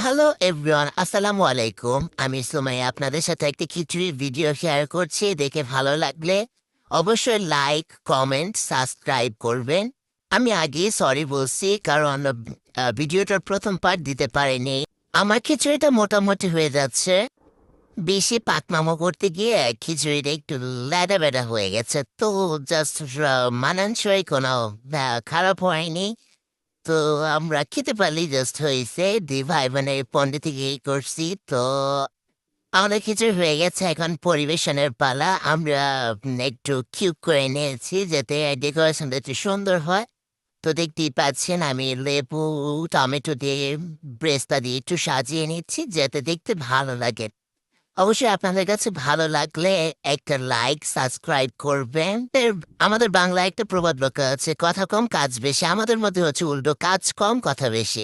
Hello everyone, আসসালামু আলাইকুম। আমি সুমাইয়া আপনাদের সাথে একটি খিচুড়ির ভিডিও শেয়ার করছি। দেখে ভালো লাগলে অবশ্যই লাইক, কমেন্ট, সাবস্ক্রাইব করবেন। আমি আগেই সরি বলছি কারণ ভিডিওটার প্রথম পার্ট দিতে পারিনি। আমার খিচুড়িটা মোটামুটি হয়ে যাচ্ছে। বেশি পাকনামো করতে গিয়ে খিচুড়িটা একটু ল্যাডা ব্যাডা হয়ে গেছে, তো জাস্ট মানানসই কোনো খারাপ হয়নি। তো আমরা খেতে পারলি জাস্ট হয়েছে। দি ভাই মানে পন্ডিত থেকে করছি তো আমাদের কিছু হয়ে গেছে, এখন পরিবেশনের পালা। আমরা একটু কিউব করে নিয়েছি যাতে ডেকোরেশনটা একটু সুন্দর হয়। তো দেখতেই পাচ্ছেন আমি লেবু, টমেটো দিয়ে ব্রেস্তা দিয়ে একটু সাজিয়ে নিচ্ছি যাতে দেখতে ভালো লাগে। অবশ্যই আপনাদের কাছে ভালো লাগলে একটা লাইক, সাবস্ক্রাইব করবেন। আমাদের বাংলায় একটা প্রবাদ বাক্য আছে, কথা কম কাজ বেশি। আমাদের মধ্যে হচ্ছে উল্টো, কাজ কম কথা বেশি।